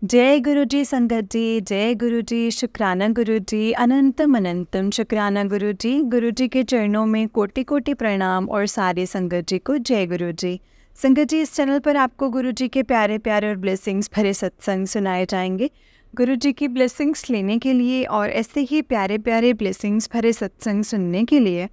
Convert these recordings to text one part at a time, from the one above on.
जय गुरु जी संगत जी, जय गुरु जी, शुक्राना गुरु जी, अनंतम अनंतम शुक्राना गुरु जी। गुरु जी के चरणों में कोटि कोटि प्रणाम और सारे संगत जी को जय गुरु जी। संगत जी, इस चैनल पर आपको गुरु जी के प्यारे प्यारे और ब्लेसिंग्स भरे सत्संग सुनाए जाएंगे। गुरु जी की ब्लेसिंग्स लेने के लिए और ऐसे ही प्यारे प्यारे ब्लेसिंग्स भरे सत्संग सुनने के लिए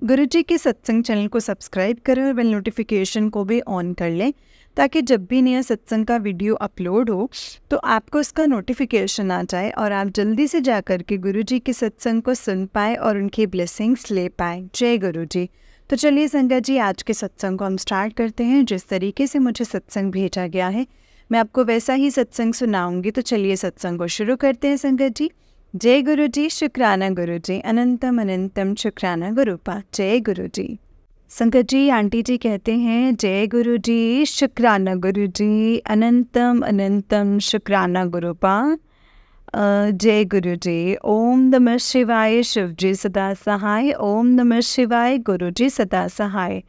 गुरु जी के सत्संग चैनल को सब्सक्राइब करें और बेल नोटिफिकेशन को भी ऑन कर लें, ताकि जब भी नया सत्संग का वीडियो अपलोड हो तो आपको उसका नोटिफिकेशन आ जाए और आप जल्दी से जा कर के गुरु जी के सत्संग को सुन पाए और उनकी ब्लेसिंग्स ले पाए। जय गुरु जी। तो चलिए संगत जी, आज के सत्संग को हम स्टार्ट करते हैं। जिस तरीके से मुझे सत्संग भेजा गया है मैं आपको वैसा ही सत्संग सुनाऊंगी। तो चलिए सत्संग को शुरू करते हैं संगत जी। जय गुरु जी, शुक्राना गुरु जी, अनंतम अनंतम शुक्राना गुरुपा। जय गुरु जी। संगत जी, आंटी जी कहते हैं जय गुरु जी, शुक्राना गुरु जी, अनंतम अनंतम शुक्राना गुरुपा। जय गुरु जी। ओम नमः शिवाय, शिव जी सदा सहाय। ओम नमः शिवाय, गुरु जी सदा सहाय।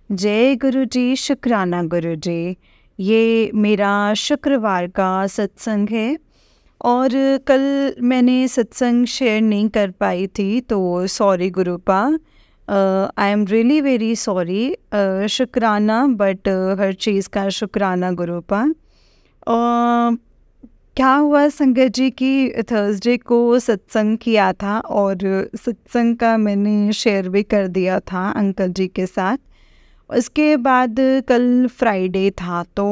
जय गुरु जी, शुक्राना गुरु जी। ये मेरा शुक्रवार का सत्संग है और कल मैंने सत्संग शेयर नहीं कर पाई थी, तो sorry गुरुपा, I am really very sorry. शुक्राना, बट हर चीज़ का शुक्राना गुरुपा। क्या हुआ संगत जी कि थर्सडे को सत्संग किया था और सत्संग का मैंने शेयर भी कर दिया था अंकल जी के साथ। उसके बाद कल फ्राइडे था, तो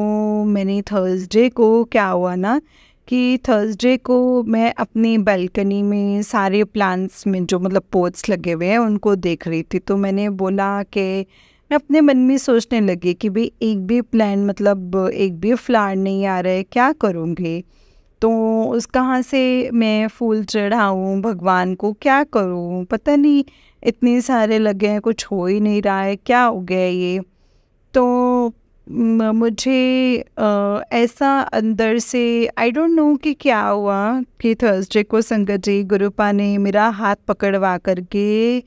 मैंने थर्सडे को क्या हुआ ना कि थर्सडे को मैं अपनी बालकनी में सारे प्लांट्स में जो मतलब पोट्स लगे हुए हैं उनको देख रही थी। तो मैंने बोला कि मैं अपने मन में सोचने लगी कि भाई एक भी प्लांट मतलब एक भी फ्लावर नहीं आ रहा है, क्या करूँगी। तो उस कहाँ से मैं फूल चढ़ाऊँ भगवान को, क्या करूँ, पता नहीं इतने सारे लगे हैं, कुछ हो ही नहीं रहा है, क्या हो गया ये। तो मुझे ऐसा अंदर से आई डोंट नो कि क्या हुआ कि थर्सडे को संगत जी गुरुपा ने मेरा हाथ पकड़वा करके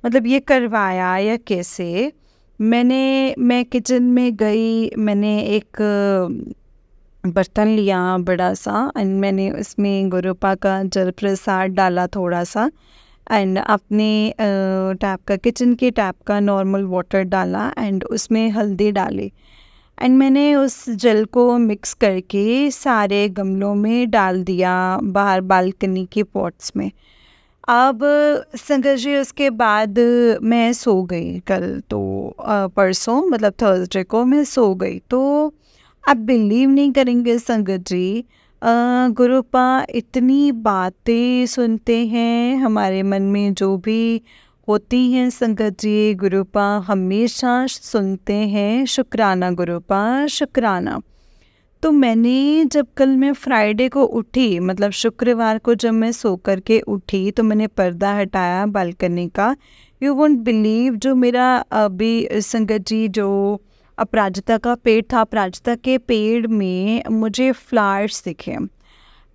मतलब ये करवाया या कैसे। मैं किचन में गई, मैंने एक बर्तन लिया बड़ा सा एंड मैंने उसमें गुरुपा का जल प्रसाद डाला थोड़ा सा एंड अपने टैप का किचन के टैप का नॉर्मल वाटर डाला एंड उसमें हल्दी डाली एंड मैंने उस जल को मिक्स करके सारे गमलों में डाल दिया बाहर बालकनी के पॉट्स में। अब संगत जी उसके बाद मैं सो गई कल, तो परसों मतलब थर्सडे को मैं सो गई। तो आप बिलीव नहीं करेंगे संगत जी, गुरुपा इतनी बातें सुनते हैं हमारे मन में जो भी होती हैं संगत जी, गुरुपा हमेशा सुनते हैं। शुक्राना गुरुपा, शुक्राना। तो मैंने जब कल मैं फ्राइडे को उठी मतलब शुक्रवार को जब मैं सो कर के उठी तो मैंने पर्दा हटाया बालकनी का। यू वोंट बिलीव, जो मेरा अभी संगत जी जो अपराजिता का पेड़ था, अपराजिता के पेड़ में मुझे फ्लावर्स दिखे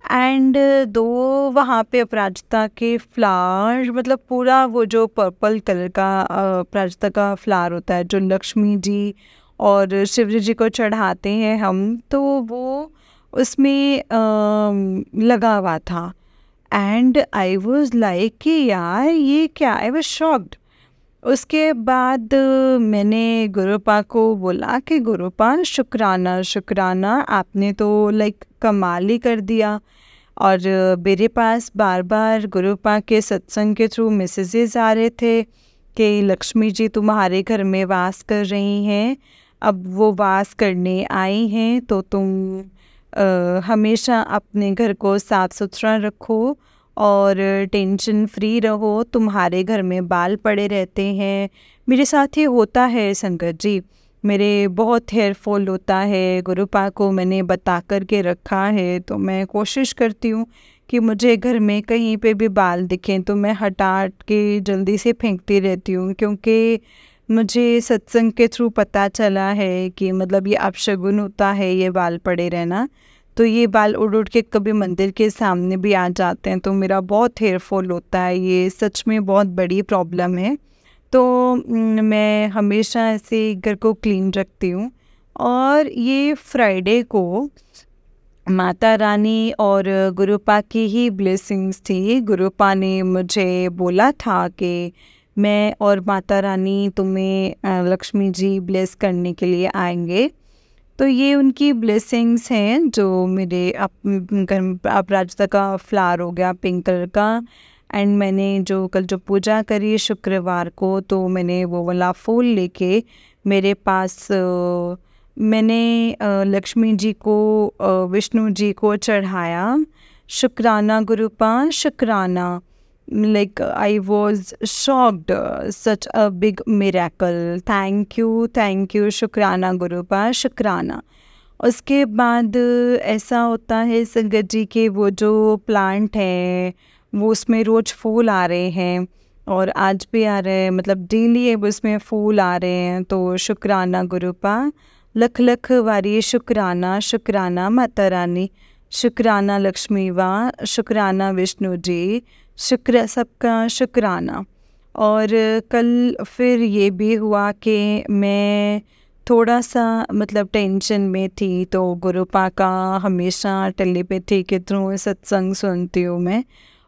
एंड दो वहाँ पे अपराजिता के फ्लावर मतलब पूरा वो जो पर्पल कलर का अपराजिता का फ्लावर होता है जो लक्ष्मी जी और शिवजी जी को चढ़ाते हैं हम, तो वो उसमें लगा हुआ था एंड आई वाज लाइक कि यार ये क्या, आई वाज शॉक्ड। उसके बाद मैंने गुरुपा को बोला कि गुरुपा शुक्राना शुक्राना, आपने तो लाइक कमाल ही कर दिया। और मेरे पास बार बार गुरुपा के सत्संग के थ्रू मैसेजेस आ रहे थे कि लक्ष्मी जी तुम्हारे घर में वास कर रही हैं, अब वो वास करने आई हैं तो तुम हमेशा अपने घर को साफ़ सुथरा रखो और टेंशन फ्री रहो, तुम्हारे घर में बाल पड़े रहते हैं। मेरे साथ ही होता है संगत जी, मेरे बहुत हेयर फॉल होता है, गुरुपा को मैंने बता कर के रखा है। तो मैं कोशिश करती हूँ कि मुझे घर में कहीं पे भी बाल दिखें तो मैं हटा के जल्दी से फेंकती रहती हूँ, क्योंकि मुझे सत्संग के थ्रू पता चला है कि मतलब ये अपशगुन होता है ये बाल पड़े रहना। तो ये बाल उड़ उड़ के कभी मंदिर के सामने भी आ जाते हैं, तो मेरा बहुत हेयर फॉल होता है, ये सच में बहुत बड़ी प्रॉब्लम है। तो मैं हमेशा ऐसे घर को क्लीन रखती हूँ। और ये फ्राइडे को माता रानी और गुरुपा की ही ब्लेसिंग्स थी। गुरुपा ने मुझे बोला था कि मैं और माता रानी तुम्हें लक्ष्मी जी ब्लेस करने के लिए आएंगे। तो ये उनकी ब्लेसिंग्स हैं जो मेरे अपराजिता का फ्लावर हो गया पिंक कलर का। एंड मैंने कल जो पूजा करी शुक्रवार को, तो मैंने वो वाला फूल लेके मेरे पास मैंने लक्ष्मी जी को विष्णु जी को चढ़ाया। शुक्राना गुरुपा, शुक्राना। Like I was shocked, such a big miracle. Thank you शुक्राना गुरुपा, शुक्राना। उसके बाद ऐसा होता है संगत जी के वो जो प्लांट है वो उसमें रोज़ फूल आ रहे हैं और आज भी आ रहे हैं, मतलब डेली अब उसमें फूल आ रहे हैं। तो शुक्राना गुरुपा, लख लख वारी शुक्राना, शुक्राना माता रानी, शुक्राना लक्ष्मी वा, शुक्राना विष्णु जी, शुक्र सबका शुक्राना। और कल फिर ये भी हुआ कि मैं थोड़ा सा मतलब टेंशन में थी, तो गुरुपा का हमेशा टेलीपैथी के थ्रू सत्संग सुनती हूँ मैं।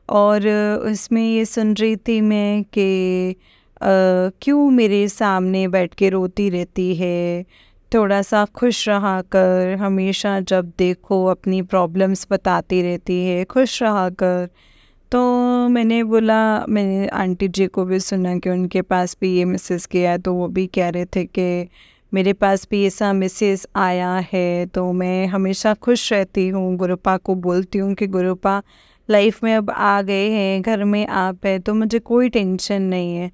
और उसमें ये सुन रही थी मैं कि क्यों मेरे सामने बैठ के रोती रहती है, थोड़ा सा खुश रहा कर, हमेशा जब देखो अपनी प्रॉब्लम्स बताती रहती है, खुश रहा कर। तो मैंने बोला, मैंने आंटी जी को भी सुना कि उनके पास भी ये मैसेज किया है, तो वो भी कह रहे थे कि मेरे पास भी ऐसा मैसेज आया है। तो मैं हमेशा खुश रहती हूँ, गुरुपा को बोलती हूँ कि गुरुपा लाइफ में अब आ गए हैं, घर में आप है तो मुझे कोई टेंशन नहीं है।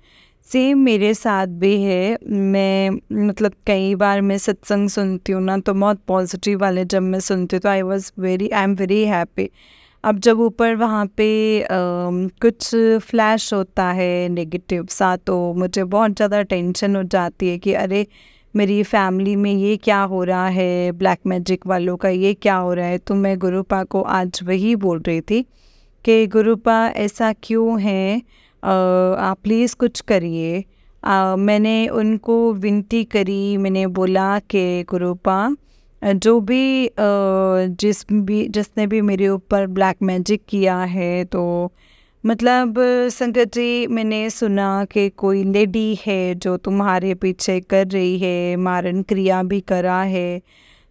सेम मेरे साथ भी है। मैं मतलब कई बार मैं सत्संग सुनती हूँ ना, तो बहुत पॉजिटिव वाले जब मैं सुनती हूँ तो आई एम वेरी हैप्पी। अब जब ऊपर वहाँ पे कुछ फ्लैश होता है नेगेटिव सा, तो मुझे बहुत ज़्यादा टेंशन हो जाती है कि अरे मेरी फैमिली में ये क्या हो रहा है, ब्लैक मैजिक वालों का ये क्या हो रहा है। तो मैं गुरुपा को आज वही बोल रही थी कि गुरुपा ऐसा क्यों है, आप प्लीज़ कुछ करिए। मैंने उनको विनती करी, मैंने बोला कि गुरुपा जो भी जिसने भी मेरे ऊपर ब्लैक मैजिक किया है, तो मतलब संगत जी मैंने सुना कि कोई लेडी है जो तुम्हारे पीछे कर रही है, मारन क्रिया भी करा है।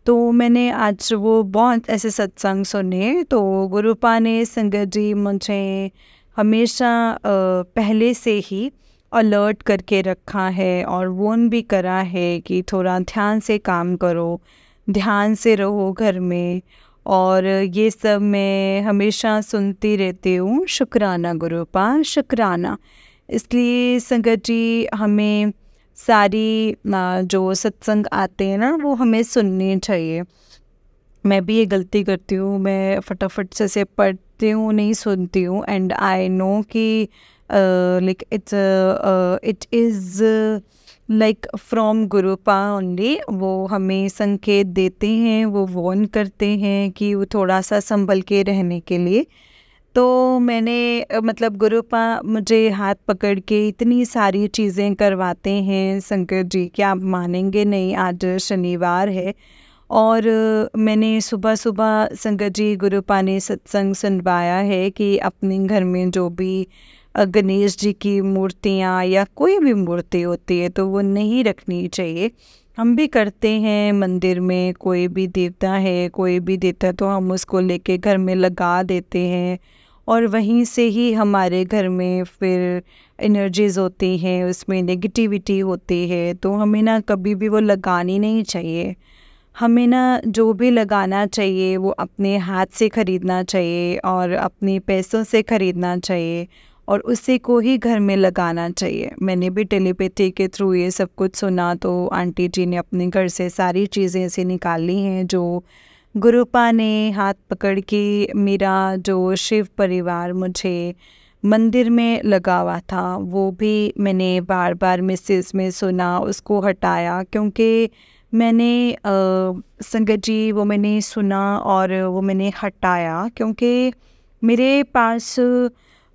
तो मैंने आज वो बहुत ऐसे सत्संग सुने, तो गुरुपा ने संगत जी मुझे हमेशा पहले से ही अलर्ट करके रखा है और वॉर्न भी करा है कि थोड़ा ध्यान से काम करो, ध्यान से रहो घर में। और ये सब मैं हमेशा सुनती रहती हूँ, शुक्राना गुरुपा, शुक्राना। इसलिए संगत जी हमें सारी जो सत्संग आते हैं ना वो हमें सुनने चाहिए। मैं भी ये गलती करती हूँ, मैं फटाफट से पढ़ती हूँ, नहीं सुनती हूँ। एंड आई नो कि like it is like from गुरुपा only. वो हमें संकेत देते हैं, वो वॉर्न करते हैं कि वो थोड़ा सा संभल के रहने के लिए। तो मैंने मतलब गुरुपा मुझे हाथ पकड़ के इतनी सारी चीज़ें करवाते हैं शंकर जी कि आप मानेंगे नहीं। आज शनिवार है और मैंने सुबह सुबह संगत जी गुरुपा ने सत्संग सुनवाया है कि अपने घर में जो भी गणेश जी की मूर्तियाँ या कोई भी मूर्ति होती है तो वो नहीं रखनी चाहिए। हम भी करते हैं, मंदिर में कोई भी देवता है, कोई भी देवता है तो हम उसको लेके घर में लगा देते हैं और वहीं से ही हमारे घर में फिर एनर्जीज होती हैं, उसमें नेगेटिविटी होती है। तो हमें ना कभी भी वो लगानी नहीं चाहिए। हमें ना जो भी लगाना चाहिए वो अपने हाथ से ख़रीदना चाहिए और अपने पैसों से ख़रीदना चाहिए और उसी को ही घर में लगाना चाहिए। मैंने भी टेलीपैथी के थ्रू ये सब कुछ सुना, तो आंटी जी ने अपने घर से सारी चीज़ें ऐसे निकाली हैं जो गुरुपा ने हाथ पकड़ के मेरा जो शिव परिवार मुझे मंदिर में लगा हुआ था वो भी मैंने बार बार मैसेज में सुना, उसको हटाया। क्योंकि मैंने संगत जी वो मैंने सुना और वो मैंने हटाया क्योंकि मेरे पास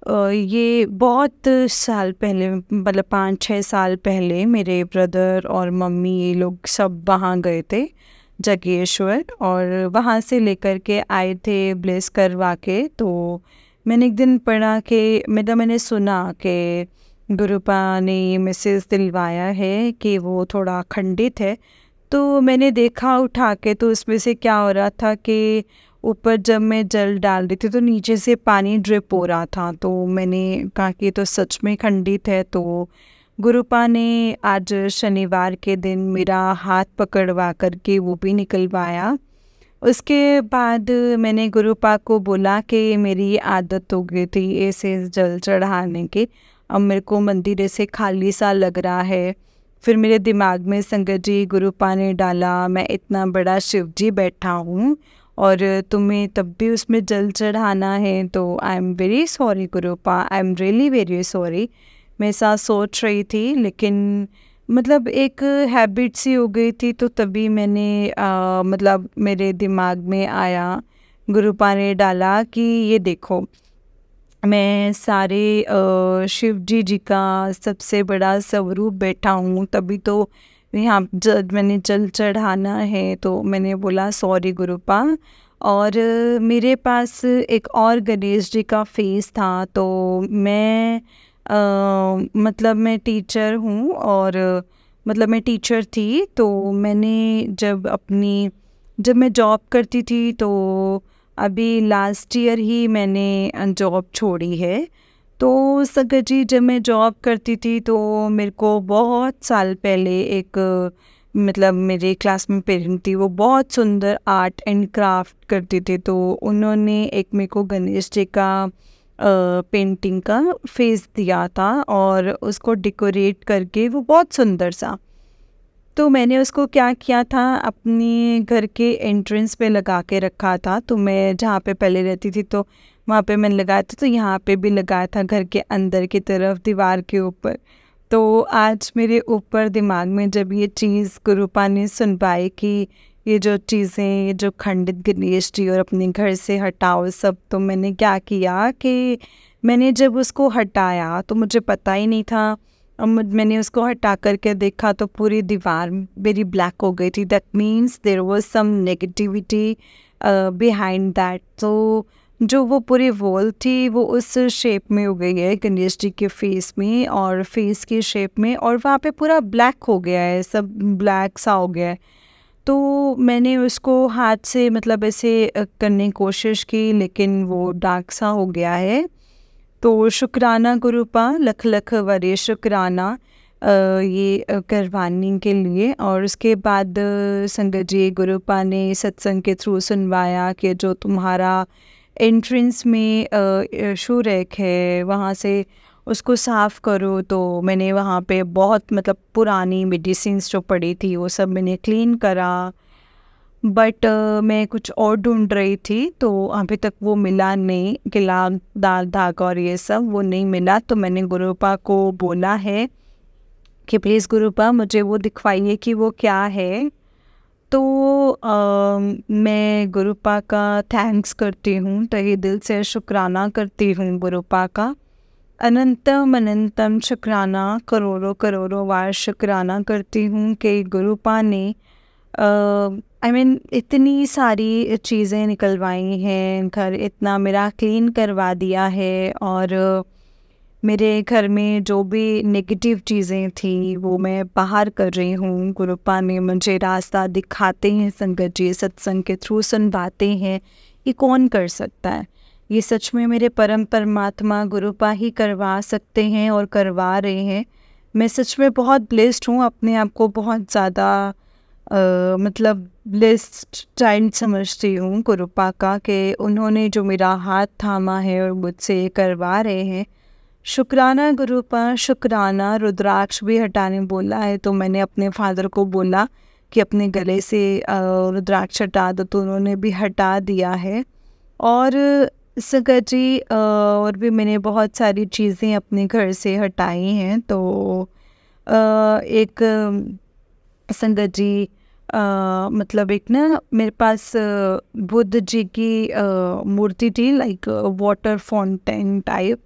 ये बहुत साल पहले, मतलब 5-6 साल पहले मेरे ब्रदर और मम्मी ये लोग सब वहाँ गए थे जागेश्वर, और वहाँ से लेकर के आए थे ब्लेस करवा के। तो मैंने एक दिन पढ़ा कि मैंने सुना कि गुरुपा ने ये मैसेज दिलवाया है कि वो थोड़ा खंडित है। तो मैंने देखा उठा के, तो उसमें से क्या हो रहा था कि ऊपर जब मैं जल डाल रही थी तो नीचे से पानी ड्रिप हो रहा था। तो मैंने कहा कि तो सच में खंडित है। तो गुरुपा ने आज शनिवार के दिन मेरा हाथ पकड़वा करके वो भी निकलवाया। उसके बाद मैंने गुरुपा को बोला कि मेरी आदत हो गई थी ऐसे जल चढ़ाने की, अब मेरे को मंदिर ऐसे खाली सा लग रहा है। फिर मेरे दिमाग में संगत जी गुरुपा ने डाला, मैं इतना बड़ा शिव जी बैठा हूँ और तुम्हें तब भी उसमें जल चढ़ाना है, तो I am very sorry गुरुपा, I am really very sorry. मैं ऐसा सोच रही थी, लेकिन मतलब एक हैबिट सी हो गई थी। तो तभी मैंने मतलब मेरे दिमाग में आया, गुरुपा ने डाला कि ये देखो, मैं सारे शिव जी का सबसे बड़ा स्वरूप बैठा हूँ, तभी तो यहाँ मैंने जल चढ़ाना है। तो मैंने बोला सॉरी गुरुपा। और मेरे पास एक और गणेश जी का फेस था। तो मैं मतलब मैं टीचर हूँ, और मतलब मैं टीचर थी। तो मैंने जब मैं जॉब करती थी, तो अभी लास्ट ईयर ही मैंने जॉब छोड़ी है। तो संगत जी जब मैं जॉब करती थी तो मेरे को बहुत साल पहले एक मतलब मेरे क्लास में पेरेंट थी, वो बहुत सुंदर आर्ट एंड क्राफ्ट करती थी। तो उन्होंने एक मेरे को गणेश जी का पेंटिंग का फेस दिया था और उसको डेकोरेट करके वो बहुत सुंदर सा। तो मैंने उसको क्या किया था, अपने घर के एंट्रेंस पे लगा के रखा था। तो मैं जहाँ पे पहले रहती थी तो वहाँ पे मैंने लगाया था, तो यहाँ पे भी लगाया था घर के अंदर की तरफ दीवार के ऊपर। तो आज मेरे ऊपर दिमाग में जब ये चीज़ गुरुपा ने सुनवाई कि ये जो चीज़ें, ये जो खंडित गणेश जी और अपने घर से हटाओ सब, तो मैंने क्या किया कि मैंने जब उसको हटाया तो मुझे पता ही नहीं था। अब मैंने उसको हटा करके देखा तो पूरी दीवार मेरी ब्लैक हो गई थी। That means there was some negativity behind that. तो जो वो पूरी वॉल थी वो उस शेप में हो गई है गणेश जी के फेस में और फेस की शेप में, और वहाँ पे पूरा ब्लैक हो गया है, सब ब्लैक सा हो गया है। तो मैंने उसको हाथ से मतलब ऐसे करने की कोशिश की, लेकिन वो डार्क सा हो गया है। तो शुक्राना गुरुपा, लख लख वरे शुक्राना ये करवाने के लिए। और उसके बाद संगत जी गुरुपा ने सत्संग के थ्रू सुनवाया कि जो तुम्हारा एंट्रेंस में शू रैक है वहाँ से उसको साफ़ करो। तो मैंने वहाँ पे बहुत मतलब पुरानी मेडिसिन्स जो पड़ी थी वो सब मैंने क्लीन करा। बट मैं कुछ और ढूंढ रही थी, तो अभी तक वो मिला नहीं, गिला दाल धागा और ये सब वो नहीं मिला। तो मैंने गुरुपा को बोला है कि प्लीज़ गुरुपा मुझे वो दिखवाइए कि वो क्या है। तो मैं गुरुपा का थैंक्स करती हूँ, तहे दिल से शुक्राना करती हूँ गुरुपा का। अनंतम अनंतम शुक्राना, करोड़ों करोड़ों बार शुक्राना करती हूँ कि गुरुपा ने आई मीन इतनी सारी चीज़ें निकलवाई हैं, घर इतना मेरा क्लीन करवा दिया है, और मेरे घर में जो भी नेगेटिव चीज़ें थी वो मैं बाहर कर रही हूँ। गुरुपा ने मुझे रास्ता दिखाते हैं, संगत जी सत्संग के थ्रू सुनवाते हैं। ये कौन कर सकता है? ये सच में मेरे परम परमात्मा गुरुपा ही करवा सकते हैं और करवा रहे हैं। मैं सच में बहुत ब्लेस्ड हूँ, अपने आप को बहुत ज़्यादा मतलब ब्लेस्ड चाइल्ड समझती हूँ गुरुपा का, कि उन्होंने जो मेरा हाथ थामा है और मुझसे ये करवा रहे हैं। शुक्राना गुरुपा, शुक्राना। रुद्राक्ष भी हटाने बोला है, तो मैंने अपने फादर को बोला कि अपने गले से रुद्राक्ष हटा दो, तो उन्होंने भी हटा दिया है। और संगत जी और भी मैंने बहुत सारी चीज़ें अपने घर से हटाई हैं। तो एक संगत जी मतलब एक ना मेरे पास बुद्ध जी की मूर्ति थी, लाइक वाटर फाउंटेन टाइप।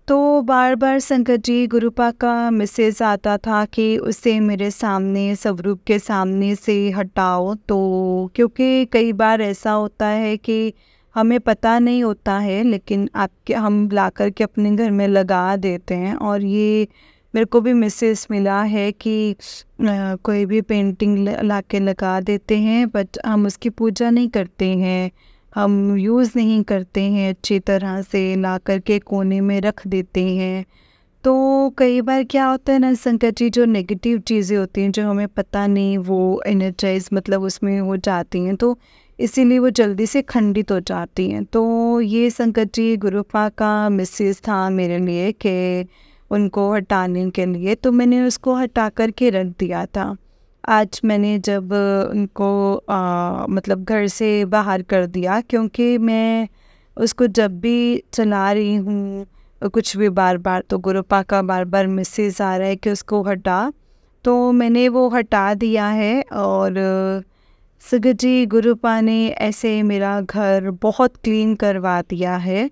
तो बार बार संकट जी गुरुपा का मैसेज आता था कि उसे मेरे सामने स्वरूप के सामने से हटाओ। तो क्योंकि कई बार ऐसा होता है कि हमें पता नहीं होता है, लेकिन आपके हम ला कर के अपने घर में लगा देते हैं। और ये मेरे को भी मैसेज मिला है कि कोई भी पेंटिंग ला के लगा देते हैं, बट हम उसकी पूजा नहीं करते हैं, हम यूज़ नहीं करते हैं, अच्छी तरह से ला कर के कोने में रख देते हैं। तो कई बार क्या होता है ना संकट जी, जो नेगेटिव चीज़ें होती हैं जो हमें पता नहीं, वो एनर्जाइज मतलब उसमें हो जाती हैं, तो इसीलिए वो जल्दी से खंडित हो जाती हैं। तो ये संकट जी गुरुपा का मैसेज था मेरे लिए कि उनको हटाने के लिए, तो मैंने उसको हटा कर के रख दिया था। आज मैंने जब उनको मतलब घर से बाहर कर दिया, क्योंकि मैं उसको जब भी चला रही हूँ कुछ भी बार बार, तो गुरुपा का बार बार मैसेज आ रहा है कि उसको हटा, तो मैंने वो हटा दिया है। और संकट जी गुरुपा ने ऐसे मेरा घर बहुत क्लीन करवा दिया है।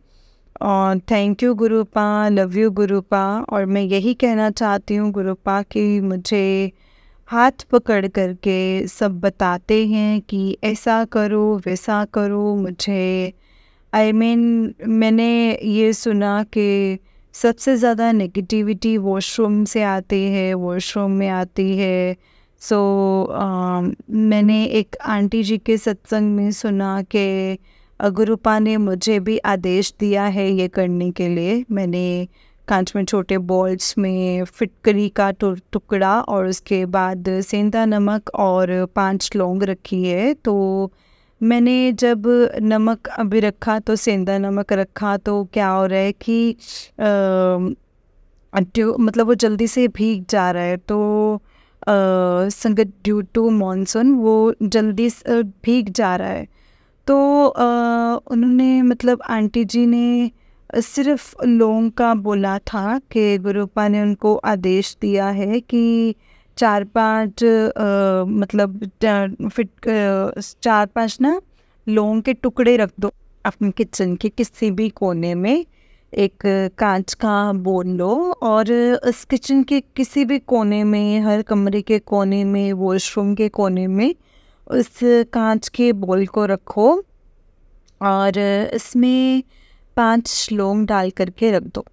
और thank you Gurupa, love you Gurupa. और मैं यही कहना चाहती हूँ गुरुपा कि मुझे हाथ पकड़ करके सब बताते हैं कि ऐसा करो वैसा करो। मुझे मैंने ये सुना कि सबसे ज़्यादा नेगेटिविटी वॉशरूम से आती है, वॉशरूम में आती है। सो मैंने एक आंटी जी के सत्संग में सुना कि गुरुपा ने मुझे भी आदेश दिया है ये करने के लिए। मैंने कांच में छोटे बॉल्स में फिटकरी का टुकड़ा और उसके बाद सेंधा नमक और 5 लौंग रखी है। तो मैंने जब नमक अभी रखा तो सेंधा नमक रखा, तो क्या हो रहा है कि मतलब वो जल्दी से भीग जा रहा है। तो संगत ड्यू टू मानसून वो जल्दी भीग जा रहा है। तो उन्होंने मतलब आंटी जी ने सिर्फ लौंग का बोला था कि गुरुपा ने उनको आदेश दिया है कि 4-5 मतलब 4-5 ना लौंग के टुकड़े रख दो अपने किचन के किसी भी कोने में। एक कांच का बोल लो और उस किचन के किसी भी कोने में, हर कमरे के कोने में, वॉशरूम के कोने में उस कांच के बोल को रखो और इसमें 5 लौंग डाल करके रख दो।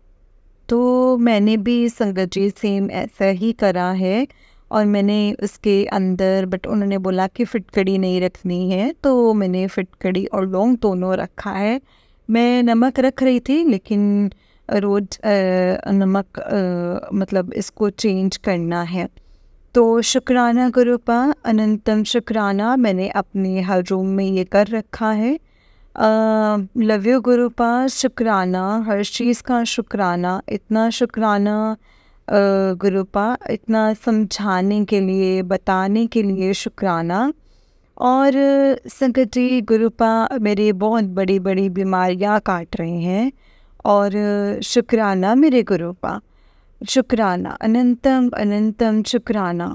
तो मैंने भी संगत जी सेम ऐसा ही करा है और मैंने उसके अंदर, बट उन्होंने बोला कि फिटकड़ी नहीं रखनी है, तो मैंने फिटकड़ी और लौंग दोनों रखा है। मैं नमक रख रही थी, लेकिन रोज़ नमक मतलब इसको चेंज करना है। तो शुक्राना गुरुपा, अनंतम शुक्राना, मैंने अपने हर रूम में ये कर रखा है। लव यू गुरुपा, शुक्राना, हर चीज़ का शुक्राना, इतना शुक्राना गुरुपा, इतना समझाने के लिए, बताने के लिए शुक्राना। और संकट जी गुरुपा मेरे बहुत बड़ी बड़ी बीमारियां काट रहे हैं और शुक्राना मेरे गुरुपा, शुक्राना, अनंतम अनंतम शुक्राना।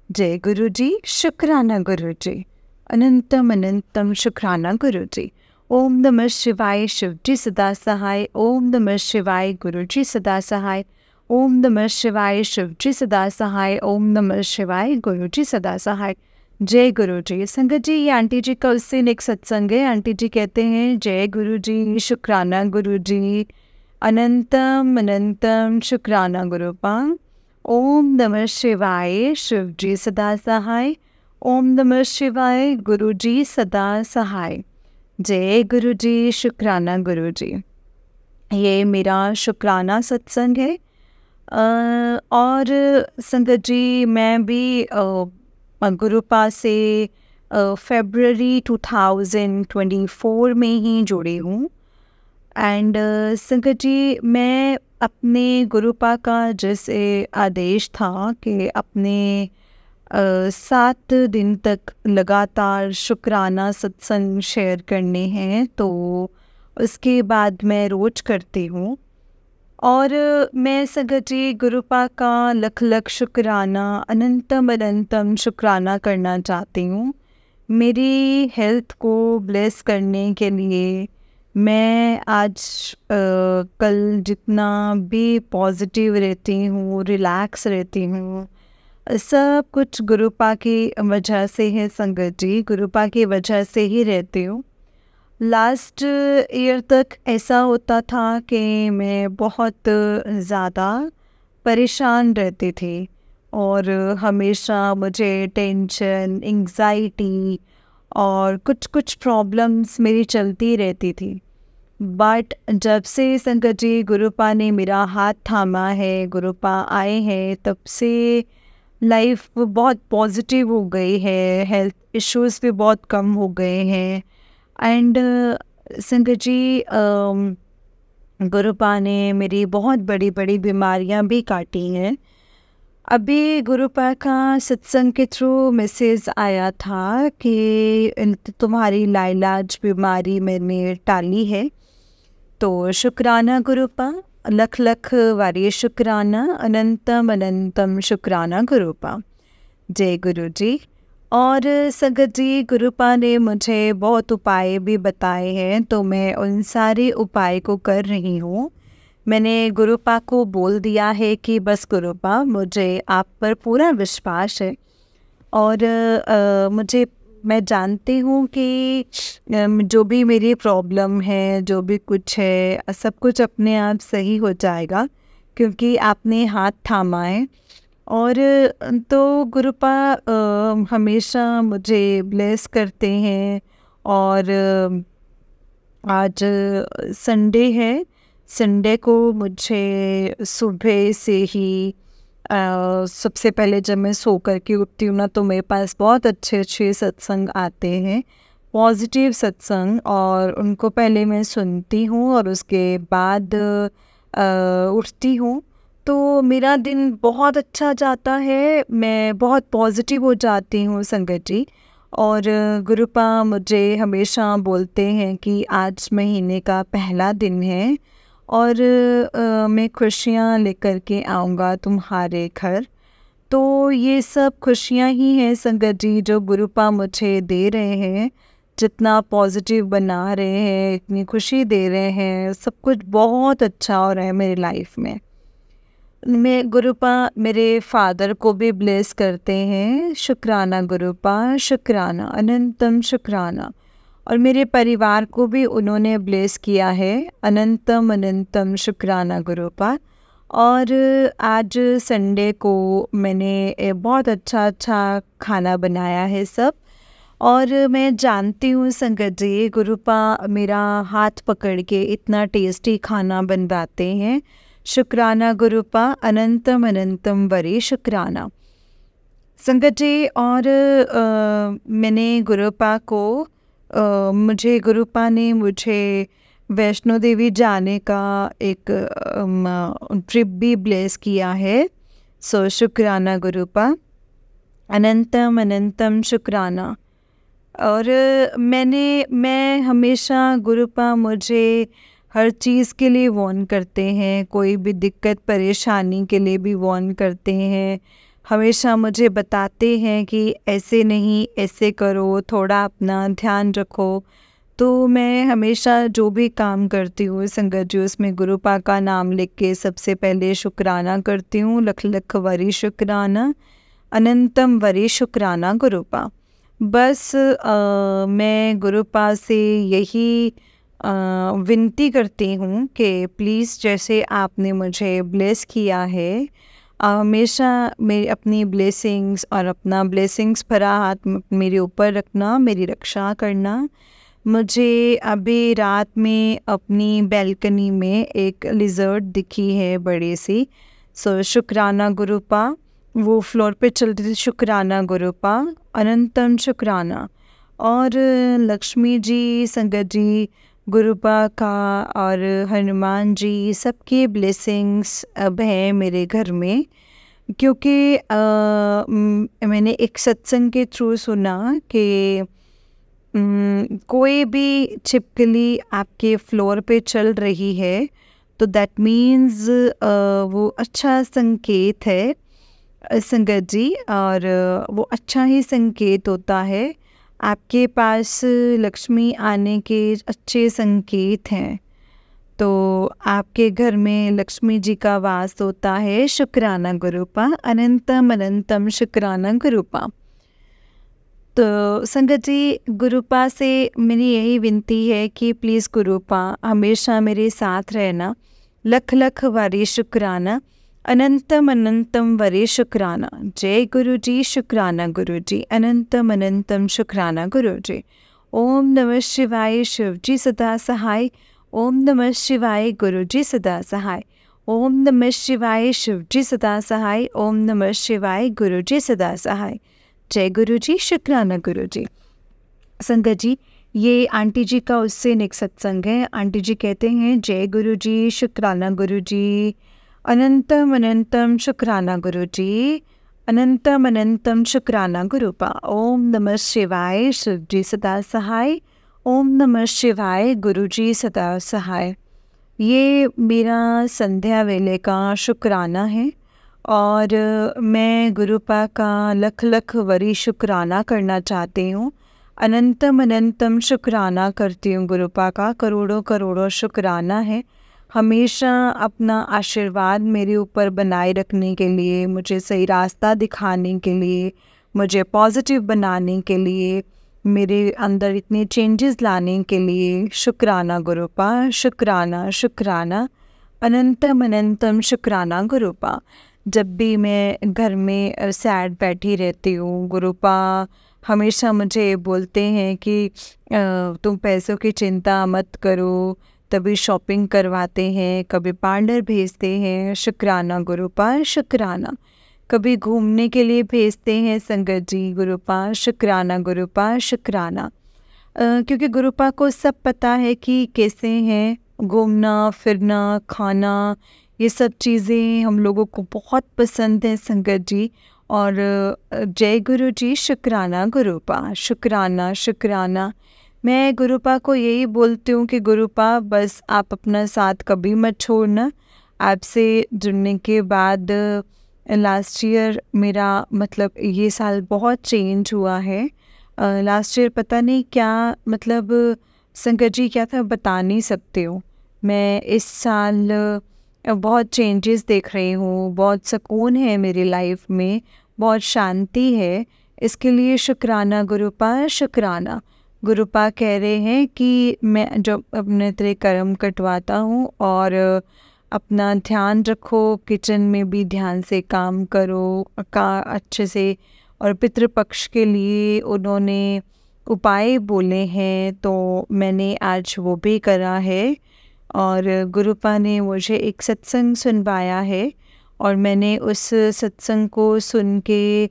जय गुरु जी, शुक्राना गुरु जी, अनंतम अनंतम शुक्राना गुरु जी। ओम नमः शिवाय, शिव जी सदा सहाय। ओम नमः शिवाय, गुरु जी सदा सहाय। ओम नमः शिवाय, शिव जी सदा सहाय। ओम नमः शिवाय, गुरु जी सदा सहाय। जय गुरु जी। संगत जी, ये आंटी जी का उससे एक सत्संग है। आंटी जी कहते हैं जय गुरु जी, शुक्राना गुरु जी, अनंतम अनंतम शुक्राना गुरुपा। ओम नमः शिवाय, शिव जी सदा सहाय। ओम नमः शिवाय, गुरु जी सदा सहाय। जय गुरु जी, शुक्राना गुरु जी। ये मेरा शुक्राना सत्संग है। और संगत जी, मैं भी गुरुपा से फरवरी 2024 में ही जुड़ी हूँ। एंड संकट जी, मैं अपने गुरुपा का जैसे आदेश था कि अपने 7 दिन तक लगातार शुक्राना सत्संग शेयर करने हैं, तो उसके बाद मैं रोज करती हूँ। और मैं संगत जी गुरुपा का लख लख शुक्राना, अनंतम अनंतम शुक्राना करना चाहती हूँ। मेरी हेल्थ को ब्लेस करने के लिए, मैं आज कल जितना भी पॉजिटिव रहती हूँ, रिलैक्स रहती हूँ, सब कुछ गुरुपा की वजह से है संगत जी, गुरुपा की वजह से ही रहती हूँ। लास्ट ईयर तक ऐसा होता था कि मैं बहुत ज़्यादा परेशान रहती थी और हमेशा मुझे टेंशन, एंग्जाइटी और कुछ कुछ प्रॉब्लम्स मेरी चलती रहती थी। बट जब से संगत जी गुरुपा ने मेरा हाथ थामा है, गुरुपा आए हैं, तब से लाइफ बहुत पॉजिटिव हो गई है, हेल्थ इश्यूज़ भी बहुत कम हो गए हैं। एंड संगत जी गुरुपा ने मेरी बहुत बड़ी बड़ी बीमारियां भी काटी हैं। अभी गुरुपा का सत्संग के थ्रू मैसेज आया था कि तुम्हारी लाइलाज बीमारी मैंने टाली है। तो शुक्राना गुरुपा, लख लख वारी शुक्राना, अनंतम अनंतम शुक्राना गुरुपा। जय गुरु जी। और संगत जी गुरुपा ने मुझे बहुत उपाय भी बताए हैं, तो मैं उन सारे उपाय को कर रही हूँ। मैंने गुरुपा को बोल दिया है कि बस गुरुपा, मुझे आप पर पूरा विश्वास है और मैं जानती हूँ कि जो भी मेरी प्रॉब्लम है, जो भी कुछ है, सब कुछ अपने आप सही हो जाएगा क्योंकि आपने हाथ थामा है। और तो गुरुपा हमेशा मुझे ब्लेस करते हैं। और आज संडे है, संडे को मुझे सुबह से ही सबसे पहले जब मैं सो कर के उठती हूँ ना, तो मेरे पास बहुत अच्छे अच्छे सत्संग आते हैं, पॉजिटिव सत्संग, और उनको पहले मैं सुनती हूँ और उसके बाद उठती हूँ। तो मेरा दिन बहुत अच्छा जाता है, मैं बहुत पॉजिटिव हो जाती हूँ संगत जी। और गुरुपा मुझे हमेशा बोलते हैं कि आज महीने का पहला दिन है और मैं खुशियाँ लेकर के आऊँगा तुम्हारे घर। तो ये सब खुशियाँ ही हैं संगत जी जो गुरुपा मुझे दे रहे हैं, जितना पॉजिटिव बना रहे हैं, इतनी खुशी दे रहे हैं, सब कुछ बहुत अच्छा हो रहा है मेरी लाइफ में। मैं गुरुपा मेरे फादर को भी ब्लेस करते हैं, शुक्राना गुरुपा, शुक्राना, अनंतम शुक्राना। और मेरे परिवार को भी उन्होंने ब्लेस किया है, अनंतम अनंतम शुक्राना गुरुपा। और आज संडे को मैंने बहुत अच्छा अच्छा खाना बनाया है सब। और मैं जानती हूँ संगत जी गुरुपा मेरा हाथ पकड़ के इतना टेस्टी खाना बनवाते हैं। शुक्राना गुरुपा, अनंतम अनंतम वरी शुक्राना संगत जी। और मैंने गुरुपा को मुझे गुरुपा ने मुझे वैष्णो देवी जाने का एक ट्रिप भी ब्लेस किया है। सो शुक्राना गुरुपा, अनंतम अनंतम शुक्राना। और मैं हमेशा गुरुपा मुझे हर चीज़ के लिए वार्न करते हैं, कोई भी दिक्कत परेशानी के लिए भी वार्न करते हैं, हमेशा मुझे बताते हैं कि ऐसे नहीं ऐसे करो, थोड़ा अपना ध्यान रखो। तो मैं हमेशा जो भी काम करती हूँ संगत जी उसमें गुरुपा का नाम लिख के सबसे पहले शुक्राना करती हूँ, लख लख वरी शुक्राना, अनंतम वरी शुक्राना गुरुपा। बस मैं गुरुपा से यही विनती करती हूँ कि प्लीज़ जैसे आपने मुझे ब्लेस किया है, हमेशा मेरी अपनी ब्लेसिंग्स और अपना ब्लेसिंग्स भरा हाथ मेरे ऊपर रखना, मेरी रक्षा करना। मुझे अभी रात में अपनी बैल्कनी में एक लिजर्ड दिखी है बड़ी सी। सो शुक्राना गुरुपा, वो फ्लोर पे चल रही थी, शुक्राना गुरुपा, अनंतम शुक्राना। और लक्ष्मी जी, संगत जी, गुरुपा का और हनुमान जी सबके ब्लेसिंग्स अब हैं मेरे घर में। क्योंकि मैंने एक सत्संग के थ्रू सुना कि कोई भी छिपकली आपके फ्लोर पे चल रही है तो दैट मीन्स वो अच्छा संकेत है संगत जी, और वो अच्छा ही संकेत होता है। आपके पास लक्ष्मी आने के अच्छे संकेत हैं। तो आपके घर में लक्ष्मी जी का वास होता है। शुक्राना गुरुपा, अनंतम अनंतम शुक्राना गुरुपा। तो संगत जी, गुरुपा से मेरी यही विनती है कि प्लीज़ गुरुपा हमेशा मेरे साथ रहना। लख लख वारी शुक्राना, अनंतम अनंतम वरे शुक्राना। जय गुरु जी, शुक्राना गुरु जी, अनंतम अनंतम शुक्राना गुरु जी। ओम नमः शिवाय, शिव जी सदा सहाय। ओम नमः शिवाय, गुरु जी सदा सहाय। ओम नमः शिवाय, शिव जी सदा सहाय। ओम नमः शिवाय, गुरु जी सदा सहाय। जय गुरु जी, शुक्राना गुरु जी। संगत जी, ये आंटी जी का उससे एक सत्संग है। आंटी जी कहते हैं, जय गुरु जी, शुक्राना गुरु जी, अनंतम अनंतम शुक्राना गुरु जी, अनंतम अनंतम शुक्राना गुरुपा। ओम नमः शिवाय, शिव जी सदा सहाय। ओम नमः शिवाय, गुरु जी सदा सहाय। ये मेरा संध्या वेले का शुक्राना है और मैं गुरुपा का लख लख वरी शुक्राना करना चाहती हूँ। अनंतम अनंतम शुक्राना करती हूँ गुरुपा का, करोड़ों करोड़ों शुक्राना है। हमेशा अपना आशीर्वाद मेरे ऊपर बनाए रखने के लिए, मुझे सही रास्ता दिखाने के लिए, मुझे पॉजिटिव बनाने के लिए, मेरे अंदर इतने चेंजेस लाने के लिए शुक्राना गुरुपा, शुक्राना शुक्राना, अनंतम अनंतम शुक्राना गुरुपा। जब भी मैं घर में सैड बैठी रहती हूँ, गुरुपा हमेशा मुझे बोलते हैं कि तुम पैसों की चिंता मत करो। तभी शॉपिंग करवाते हैं, कभी पार्लर भेजते हैं। शुक्राना गुरुपा, शुक्राना। कभी घूमने के लिए भेजते हैं संगत जी, गुरुपा शुक्राना, गुरुपा शुक्राना। क्योंकि गुरुपा को सब पता है कि कैसे हैं घूमना फिरना, खाना, ये सब चीज़ें हम लोगों को बहुत पसंद है संगत जी। और जय गुरु जी, शुक्राना गुरुपा, शुक्राना शुक्राना। मैं गुरुपा को यही बोलती हूँ कि गुरुपा बस आप अपना साथ कभी मत छोड़ना। आपसे जुड़ने के बाद लास्ट ईयर मेरा मतलब ये साल बहुत चेंज हुआ है। लास्ट ईयर पता नहीं क्या मतलब संगत जी क्या था, बता नहीं सकती हूँ। मैं इस साल बहुत चेंजेस देख रही हूँ, बहुत सुकून है मेरी लाइफ में, बहुत शांति है। इसके लिए शुक्राना गुरुपा, शुक्राना। गुरुपा कह रहे हैं कि मैं जब अपने तेरे कर्म कटवाता हूँ और अपना ध्यान रखो, किचन में भी ध्यान से काम करो का अच्छे से। और पितृपक्ष के लिए उन्होंने उपाय बोले हैं, तो मैंने आज वो भी करा है। और गुरुपा ने मुझे एक सत्संग सुनवाया है और मैंने उस सत्संग को सुन के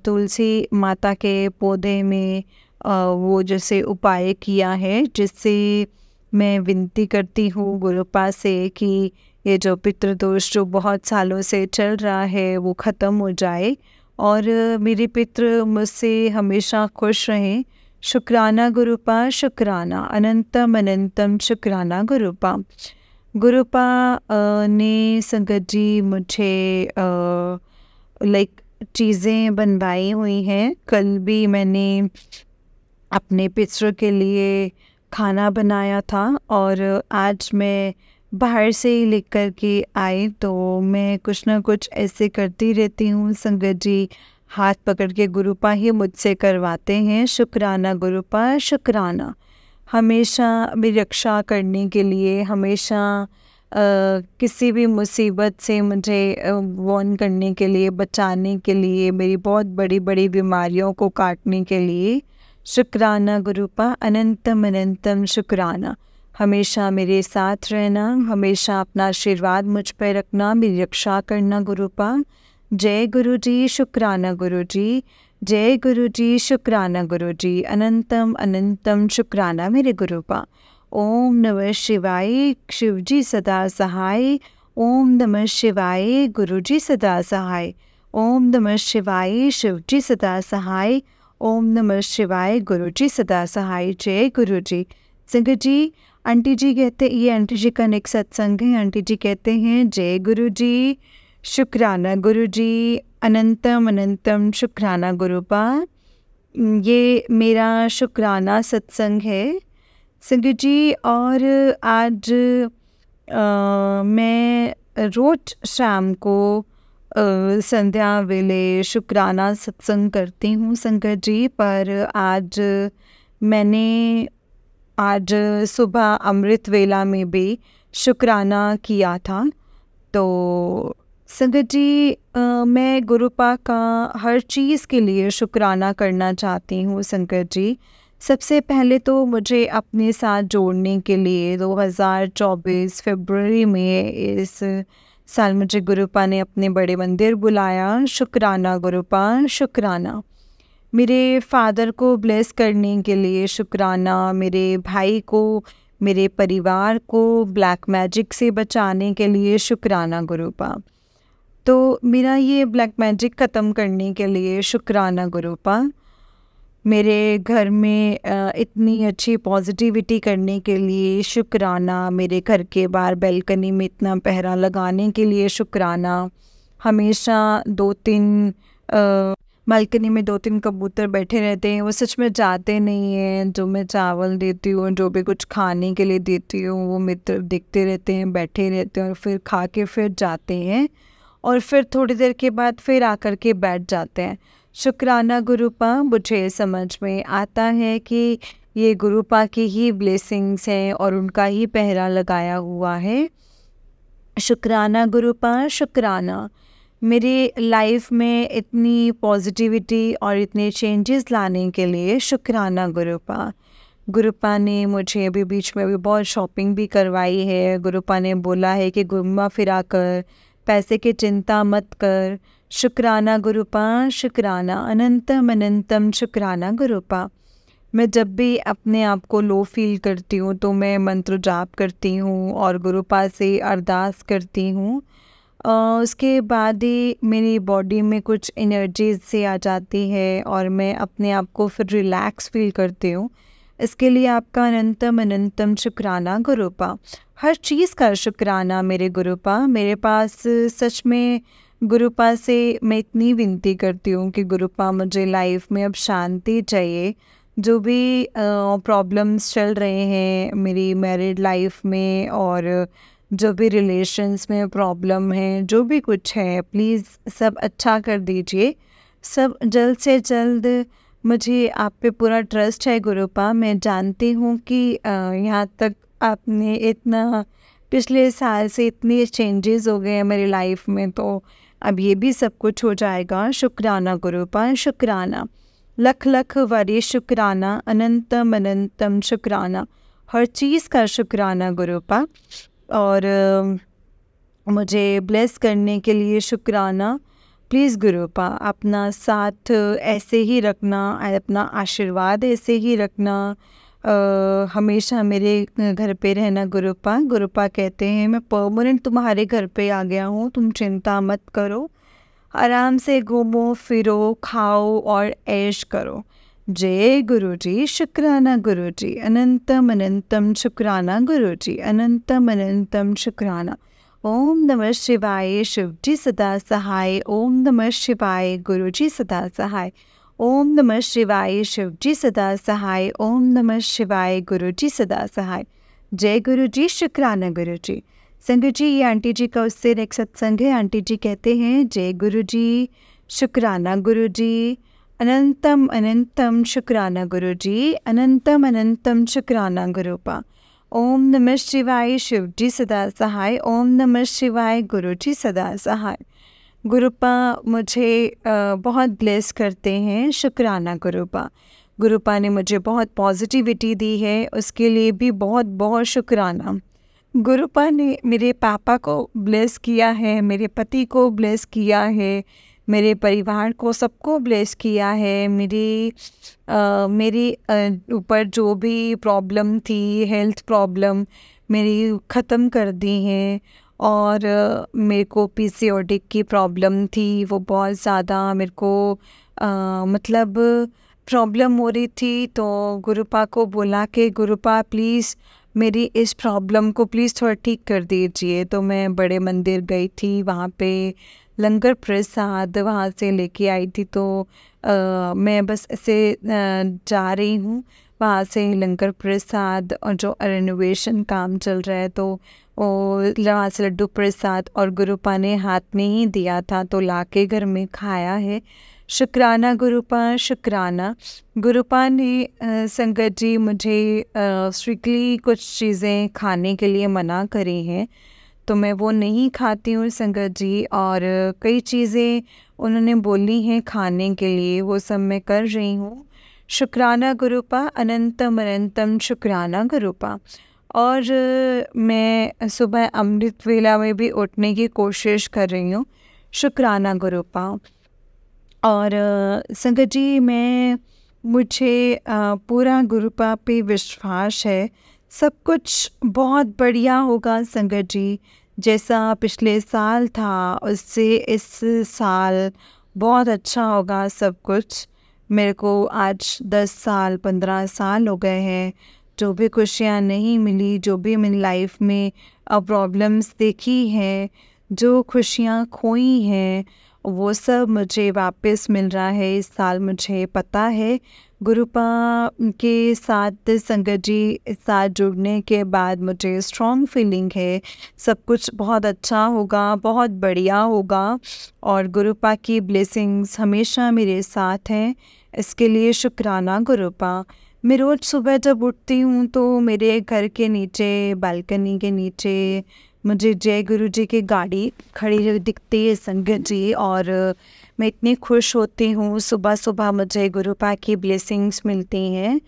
तुलसी माता के पौधे में वो जैसे उपाय किया है, जिससे मैं विनती करती हूँ गुरुपा से कि ये जो पितृदोष जो बहुत सालों से चल रहा है वो ख़त्म हो जाए और मेरे पितृ मुझसे हमेशा खुश रहें। शुक्राना गुरुपा, शुक्राना, अनंतम अनंतम शुक्राना गुरुपा। गुरुपा ने संगत जी मुझे लाइक चीज़ें बनवाई हुई हैं। कल भी मैंने अपने पितरों के लिए खाना बनाया था और आज मैं बाहर से ही लेकर के आई। तो मैं कुछ ना कुछ ऐसे करती रहती हूँ संगत जी। हाथ पकड़ के गुरुपा ही मुझसे करवाते हैं। शुक्राना गुरुपा, शुक्राना। हमेशा मेरी रक्षा करने के लिए, हमेशा किसी भी मुसीबत से मुझे वार्न करने के लिए, बचाने के लिए, मेरी बहुत बड़ी बड़ी बीमारियों को काटने के लिए शुक्राना गुरुपा, अनंतम अनंतम शुक्राना। हमेशा मेरे साथ रहना, हमेशा अपना आशीर्वाद मुझ पर रखना, मेरी रक्षा करना गुरुपा। जय गुरु जी, शुक्राना गुरु जी, जय गुरु जी, शुक्राना गुरु जी, अनंतम अनंतम शुक्राना मेरे गुरुपा। ओम नमः शिवाय, शिव जी सदा सहाय। ओम नमः शिवाय, गुरु जी सदा सहाय। ओम नमः शिवाय, शिव जी सदा सहाय। ओम नमः शिवाय, गुरु जी सदा सहाय। जय गुरु जी। संगत जी, आंटी जी कहते, ये आंटी जी का नेक्स्ट सत्संग है। आंटी जी कहते हैं, जय गुरु जी, शुक्राना गुरु जी, अनंतम अनंतम शुक्राना गुरुपा। ये मेरा शुक्राना सत्संग है संगत जी। और आज मैं रोज शाम को संध्या वेले शुक्राना सत्संग करती हूँ संगत जी। पर आज सुबह अमृत वेला में भी शुक्राना किया था। तो संगत जी मैं गुरुपा का हर चीज़ के लिए शुक्राना करना चाहती हूँ संगत जी। सबसे पहले तो मुझे अपने साथ जोड़ने के लिए 2024 फरवरी में इस साल मुझे गुरुपा ने अपने बड़े मंदिर बुलाया। शुक्राना गुरुपा, शुक्राना। मेरे फादर को ब्लेस करने के लिए शुक्राना, मेरे भाई को, मेरे परिवार को ब्लैक मैजिक से बचाने के लिए शुक्राना गुरुपा। तो मेरा ये ब्लैक मैजिक ख़त्म करने के लिए शुक्राना गुरुपा। मेरे घर में इतनी अच्छी पॉजिटिविटी करने के लिए शुक्राना। मेरे घर के बाहर बैल्कनी में इतना पहरा लगाने के लिए शुक्राना। हमेशा 2-3 बालकनी में 2-3 कबूतर बैठे रहते हैं, वो सच में जाते नहीं हैं। जो मैं चावल देती हूँ, जो भी कुछ खाने के लिए देती हूँ, वो मित्र दिखते रहते हैं, बैठे रहते हैं और फिर खा के फिर जाते हैं और फिर थोड़ी देर के बाद फिर आकर के बैठ जाते हैं। शुक्राना गुरुपा, मुझे समझ में आता है कि ये गुरुपा की ही ब्लेसिंग्स हैं और उनका ही पहरा लगाया हुआ है। शुक्राना गुरुपा, शुक्राना। मेरी लाइफ में इतनी पॉजिटिविटी और इतने चेंजेस लाने के लिए शुक्राना गुरुपा। गुरुपा ने मुझे अभी बीच में बहुत शॉपिंग भी करवाई है। गुरुपा ने बोला है कि घूमा फिरा कर, पैसे की चिंता मत कर। शुक्राना गुरुपा, शुक्राना। अनंतम अनंतम शुक्राना गुरुपा। मैं जब भी अपने आप को लो फील करती हूँ तो मैं मंत्र जाप करती हूँ और गुरुपा से अरदास करती हूँ। उसके बाद ही मेरी बॉडी में कुछ एनर्जी से आ जाती है और मैं अपने आप को फिर रिलैक्स फील करती हूँ। इसके लिए आपका अनंतम अनंतम शुक्राना गुरुपा। हर चीज़ का शुक्राना मेरे गुरुपा। मेरे पास सच में गुरुपा से मैं इतनी विनती करती हूँ कि गुरुपा मुझे लाइफ में अब शांति चाहिए। जो भी प्रॉब्लम्स चल रहे हैं मेरी मैरिड लाइफ में और जो भी रिलेशंस में प्रॉब्लम है, जो भी कुछ है, प्लीज़ सब अच्छा कर दीजिए। सब जल्द से जल्द। मुझे आप पे पूरा ट्रस्ट है गुरुपा। मैं जानती हूँ कि यहाँ तक आपने इतना पिछले साल से इतने चेंजेस हो गए हैं मेरी लाइफ में, तो अब ये भी सब कुछ हो जाएगा। शुक्राना गुरुपा, शुक्राना। लख लख वारी शुक्राना, अनंतम अनंतम शुक्राना। हर चीज़ का शुक्राना गुरुपा। और मुझे ब्लेस करने के लिए शुक्राना। प्लीज़ गुरुपा अपना साथ ऐसे ही रखना, अपना आशीर्वाद ऐसे ही रखना, हमेशा मेरे घर पे रहना गुरुपा। गुरुपा कहते हैं मैं परमानेंट तुम्हारे घर पे आ गया हूँ, तुम चिंता मत करो, आराम से घूमो फिरो, खाओ और ऐश करो। जय गुरुजी, शुक्राना गुरुजी। अनंतम अनंतम शुक्राना गुरुजी, अनंतम अनंतम शुक्राना। ओम नमः शिवाय, शिवजी सदा सहाय। ओम नमः शिवाय, गुरुजी सदा सहाय। ओम नमः शिवाय, शिवजी सदा सहाय। ओम नमः शिवाय, गुरुजी सदा सहाय। जय गुरुजी, शुक्राना गुरुजी। संगत जी, ये आंटी जी का उससे एक सत्संग है। आंटी जी कहते हैं जय गुरुजी, शुक्राना गुरुजी। अनंतम अनंतम शुक्राना गुरुजी, अनंतम अनंतम शुक्राना गुरुपा। ओम नमः शिवाय, शिवजी सदा सहाय। ओम नमः शिवाय, गुरुजी सदा सहाय। गुरुपा मुझे बहुत ब्लेस करते हैं। शुक्राना गुरुपा। गुरुपा ने मुझे बहुत पॉजिटिविटी दी है, उसके लिए भी बहुत बहुत शुक्राना। गुरुपा ने मेरे पापा को ब्लेस किया है, मेरे पति को ब्लेस किया है, मेरे परिवार को सबको ब्लेस किया है। मेरी ऊपर जो भी प्रॉब्लम थी, हेल्थ प्रॉब्लम मेरी ख़त्म कर दी हैं। और मेरे को पीसीओडी की प्रॉब्लम थी, वो बहुत ज़्यादा मेरे को मतलब प्रॉब्लम हो रही थी। तो गुरुपा को बोला कि गुरुपा प्लीज़ मेरी इस प्रॉब्लम को प्लीज़ थोड़ा ठीक कर दीजिए। तो मैं बड़े मंदिर गई थी, वहाँ पे लंगर प्रसाद वहाँ से लेके आई थी। तो मैं बस ऐसे जा रही हूँ वहाँ से लंगर प्रसाद, और जो रेनोवेशन काम चल रहा है तो वो वहाँ से लड्डू प्रसाद और गुरुपा ने हाथ में ही दिया था तो लाके घर में खाया है। शुक्राना गुरुपा, शुक्राना। गुरुपा ने संगत जी मुझे स्ट्रिक्टली कुछ चीज़ें खाने के लिए मना करी हैं, तो मैं वो नहीं खाती हूँ संगत जी, और कई चीज़ें उन्होंने बोली हैं खाने के लिए, वो सब मैं कर रही हूँ। शुक्राना गुरुपा, अनंतम अनंतम शुक्राना गुरुपा। और मैं सुबह अमृत वेला में भी उठने की कोशिश कर रही हूँ। शुक्राना गुरुपा। और संगत जी मुझे पूरा गुरुपा पे विश्वास है, सब कुछ बहुत बढ़िया होगा संगत जी। जैसा पिछले साल था उससे इस साल बहुत अच्छा होगा सब कुछ। मेरे को आज 10 साल 15 साल हो गए हैं, जो भी खुशियाँ नहीं मिली, जो भी मेरी लाइफ में प्रॉब्लम्स देखी हैं, जो खुशियाँ खोई हैं, वो सब मुझे वापस मिल रहा है इस साल। मुझे पता है गुरुपा के साथ संगत जी साथ जुड़ने के बाद मुझे स्ट्रॉन्ग फीलिंग है सब कुछ बहुत अच्छा होगा, बहुत बढ़िया होगा, और गुरुपा की ब्लेसिंग्स हमेशा मेरे साथ हैं। इसके लिए शुक्राना गुरुपा। मैं रोज़ सुबह जब उठती हूँ तो मेरे घर के नीचे, बालकनी के नीचे मुझे जय गुरु जी की गाड़ी खड़ी हुई दिखती है संगत जी, और मैं इतनी खुश होती हूँ। सुबह सुबह मुझे गुरुपा की ब्लेसिंग्स मिलती हैं।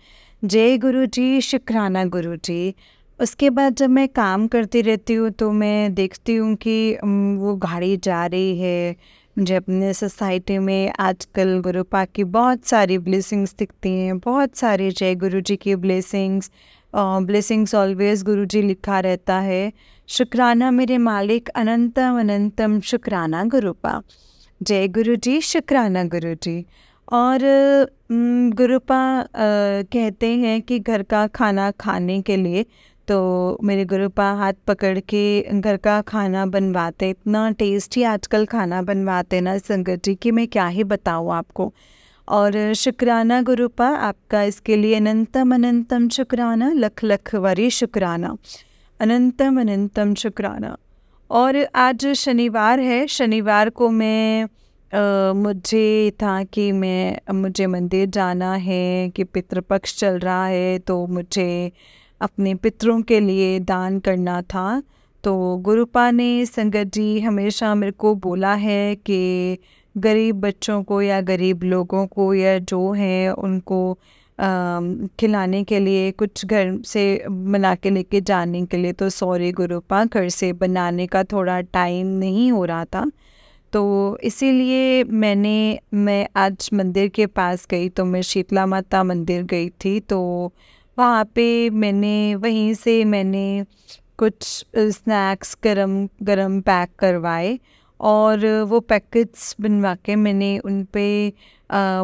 जय गुरु जी, शुक्राना गुरु जी। उसके बाद जब मैं काम करती रहती हूँ तो मैं देखती हूँ कि वो गाड़ी जा रही है। मुझे अपने सोसाइटी में आजकल गुरुपा की बहुत सारी ब्लेसिंग्स दिखती हैं, बहुत सारी जय गुरु जी की ब्लेसिंग्स। ब्लेसिंग्स ऑलवेज गुरु जी लिखा रहता है। शुक्राना मेरे मालिक, अनंतम अनंतम शुक्राना गुरुपा। जय गुरु जी, शुक्राना गुरु जी। और गुरुपा कहते हैं कि घर का खाना खाने के लिए, तो मेरे गुरुपा हाथ पकड़ के घर का खाना बनवाते, इतना टेस्टी आजकल खाना बनवाते ना संगत जी कि मैं क्या ही बताऊँ आपको। और शुक्राना गुरुपा आपका, इसके लिए अनंतम अनंतम शुक्राना, लख लख वरी शुक्राना, अनंतम अनंतम शुक्राना। और आज शनिवार है, शनिवार को मुझे था कि मुझे मंदिर जाना है, कि पितृपक्ष चल रहा है तो मुझे अपने पितरों के लिए दान करना था। तो गुरुपा ने संगत जी हमेशा मेरे को बोला है कि गरीब बच्चों को या गरीब लोगों को या जो हैं उनको खिलाने के लिए कुछ घर से बना के लेके जाने के लिए। तो सॉरी गुरुपा, घर से बनाने का थोड़ा टाइम नहीं हो रहा था, तो इसीलिए मैं आज मंदिर के पास गई। तो मैं शीतला माता मंदिर गई थी, तो वहाँ पे वहीं से मैंने कुछ स्नैक्स गरम गरम पैक करवाए, और वो पैकेट्स बनवा के मैंने उन पे